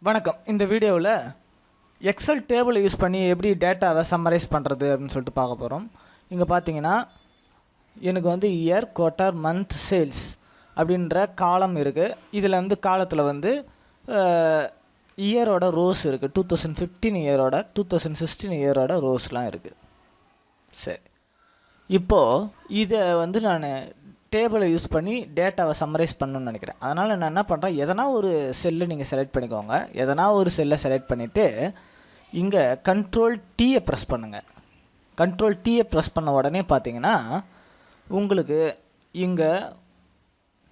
வணக்கம். இந்த வீடியோவில் எக்ஸல் டேபிள் யூஸ் பண்ணி எப்படி டேட்டாவை சம்மரைஸ் பண்ணுறது அப்படின்னு சொல்லிட்டு பார்க்க போகிறோம். இங்கே பார்த்தீங்கன்னா எனக்கு வந்து இயர், குவார்ட்டர், மந்த், சேல்ஸ் அப்படின்ற காலம் இருக்குது. இதில் வந்து காலத்தில் வந்து இயரோட ரோஸ் இருக்குது. 2015 இயரோட 2016 இயரோட ரோஸ்லாம் இருக்குது. சரி, இப்போது இதை வந்து நான் டேபிளை யூஸ் பண்ணி டேட்டாவை சம்மரைஸ் பண்ணணும்னு நினைக்கிறேன். அதனால் நான் என்ன பண்ணுறேன், எதனா ஒரு செல்லை நீங்கள் செலக்ட் பண்ணிக்கோங்க. எதனா ஒரு செல்லை செலக்ட் பண்ணிவிட்டு இங்கே கண்ட்ரோல்-T ப்ரெஸ் பண்ணுங்கள். கண்ட்ரோல்-T ப்ரெஸ் பண்ண உடனே பார்த்தீங்கன்னா உங்களுக்கு இங்கே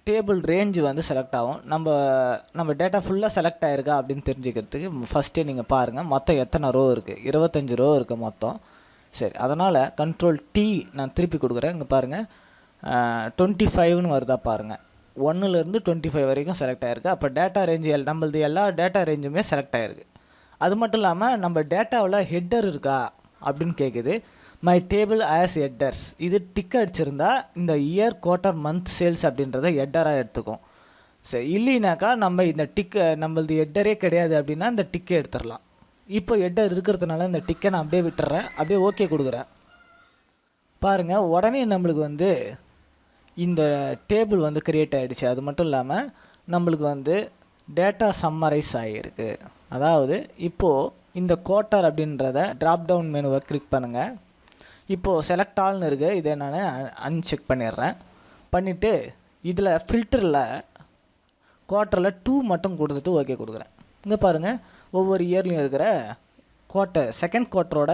டேபிள் ரேஞ்சு வந்து செலக்ட் ஆகும். நம்ம டேட்டா ஃபுல்லாக செலக்ட் ஆகிருக்கா அப்படின்னு தெரிஞ்சுக்கிறதுக்கு ஃபஸ்ட்டே நீங்கள் பாருங்கள் மொத்தம் எத்தனை ரோ இருக்குது. 25 ரோ இருக்குது மொத்தம். சரி, அதனால் கண்ட்ரோல்-T நான் திருப்பி கொடுக்குறேன். இங்கே பாருங்கள் 25ன்னு வருதா பாருங்கள். 1லேருந்து 25 வரைக்கும் செலக்ட் ஆகிருக்கு. அப்போ டேட்டா ரேஞ்சு நம்மளது எல்லா டேட்டா ரேஞ்சுமே செலக்ட் ஆகிருக்கு. அது மட்டும் இல்லாமல் நம்ம டேட்டாவில் ஹெட்டர் இருக்கா அப்படின்னு கேட்குது. மை டேபிள் ஆஸ் ஹெட்டர்ஸ், இது டிக் அடிச்சிருந்தா இந்த இயர், குவார்ட்டர், மந்த், சேல்ஸ் அப்படின்றத ஹெட்டராக எடுத்துக்கும். சரி, இல்லைனாக்கா நம்ம இந்த நம்மளது ஹெட்டரே கிடையாது அப்படின்னா இந்த டிக்கை எடுத்துடலாம். இப்போ ஹெட்டர் இருக்கிறதுனால இந்த டிக்கை நான் அப்படியே விட்டுறேன். அப்படியே ஓகே கொடுக்குறேன். பாருங்கள், உடனே நம்மளுக்கு வந்து இந்த டேபிள் வந்து க்ரியேட் ஆகிடுச்சு. அது மட்டும் இல்லாமல் நம்மளுக்கு வந்து டேட்டா சம்மரைஸ் ஆகிருக்கு. அதாவது இப்போது இந்த குவார்ட்டர் அப்படின்றத ட்ராப் டவுன் மெனுவை கிளிக் பண்ணுங்கள். இப்போது செலக்ட் ஆல்னு இருக்குது. இதை நான் அன்செக் பண்ணிடுறேன். பண்ணிவிட்டு இதில் ஃபில்டரில் குவார்ட்டரில் 2 மட்டும் கொடுத்துட்டு ஓகே கொடுக்குறேன். இங்கே பாருங்கள், ஒவ்வொரு இயர்லையும் இருக்கிற செகண்ட் குவார்ட்டரோட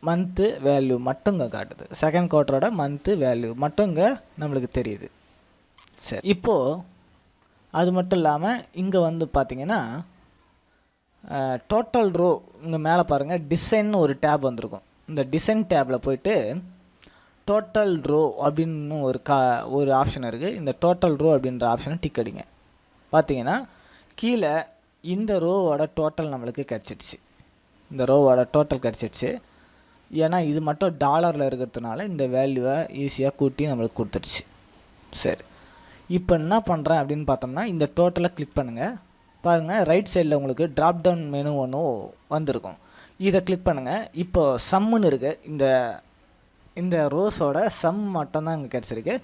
மந்த்து வேல்யூ மட்டும் இங்கே காட்டுது. செகண்ட் குவார்ட்டரோட மந்த்து வேல்யூ மட்டும் இங்கே நம்மளுக்கு தெரியுது. சரி, இப்போது அது மட்டும் இல்லாமல் இங்கே வந்து பார்த்திங்கன்னா டோட்டல் ரோ இங்கே மேலே பாருங்கள் டிசைன் ஒரு டேப் வந்திருக்கும். இந்த டிசைன் டேப்பில் போய்ட்டு டோட்டல் ரோ அப்படின்னு ஒரு ஆப்ஷன் இருக்குது. இந்த டோட்டல் ரோ அப்படின்ற ஆப்ஷனை டிக் அடிங்க. பார்த்தீங்கன்னா கீழே இந்த ரோவோட டோட்டல் நம்மளுக்கு கிடச்சிடுச்சு. இந்த ரோவோட டோட்டல் கிடச்சிடுச்சு. ஏன்னா இது மட்டும் டாலரில் இருக்கிறதுனால இந்த வேல்யூவை ஈஸியாக கூட்டி நம்மளுக்கு கொடுத்துருச்சு. சரி, இப்போ என்ன பண்ணுறேன் அப்படின்னு பார்த்தோம்னா இந்த டோட்டலை கிளிக் பண்ணுங்கள். பாருங்கள், ரைட் சைடில் உங்களுக்கு ட்ராப் டவுன் மெனு ஒன்று வந்திருக்கும். இதை கிளிக் பண்ணுங்கள். இப்போது சம்முன்னு இருக்குது. இந்த ரோஸோட சம் மட்டும்தான் இங்கே கிடச்சிருக்கு.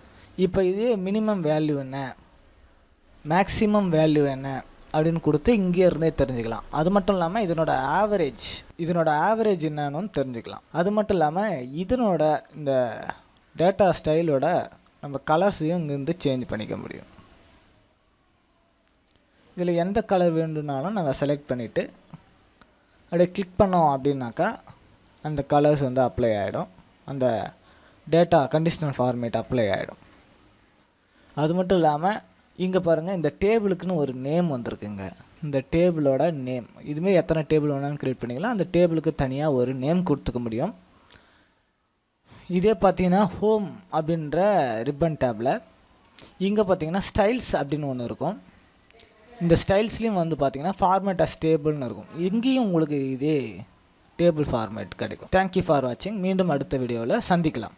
இப்போ இது மினிமம் வேல்யூ என்ன, மேக்ஸிமம் வேல்யூ என்ன அப்படின்னு கொடுத்து இங்கே இருந்தே தெரிஞ்சுக்கலாம். அது மட்டும் இல்லாமல் இதனோட ஆவரேஜ் என்னன்னு தெரிஞ்சுக்கலாம். அது மட்டும் இல்லாமல் இதனோட இந்த டேட்டா ஸ்டைலோட நம்ம கலர்ஸையும் இங்கேருந்து சேஞ்ச் பண்ணிக்க முடியும். இதில் எந்த கலர் வேண்டும்னாலும் நம்ம செலக்ட் பண்ணிவிட்டு அப்படியே கிளிக் பண்ணோம் அப்படின்னாக்கா அந்த கலர்ஸ் வந்து அப்ளை ஆகிடும். அந்த டேட்டா கண்டிஷனல் ஃபார்மேட் அப்ளை ஆகிடும். அது மட்டும் இல்லாமல் இங்கே பாருங்கள், இந்த டேபிளுக்குன்னு ஒரு நேம் வந்திருக்குங்க. இந்த டேபிளோட நேம் இதுமாரி எத்தனை டேபிள் வேணாலும் க்ரியேட் பண்ணிக்கலாம். அந்த டேபிளுக்கு தனியாக ஒரு நேம் கொடுத்துக்க முடியும். இதே பார்த்தீங்கன்னா ஹோம் அப்படின்ற ரிப்பன் டேப்பில் இங்கே பார்த்தீங்கன்னா ஸ்டைல்ஸ் அப்படின்னு ஒன்று இருக்கும். இந்த ஸ்டைல்ஸ்லேயும் வந்து பார்த்தீங்கன்னா ஃபார்மேட் அஸ் டேபிள்னு இருக்கும். இங்கேயும் உங்களுக்கு இதே டேபிள் ஃபார்மேட் கிடைக்கும். தேங்க்யூ ஃபார் வாட்சிங். மீண்டும் அடுத்த வீடியோவில் சந்திக்கலாம்.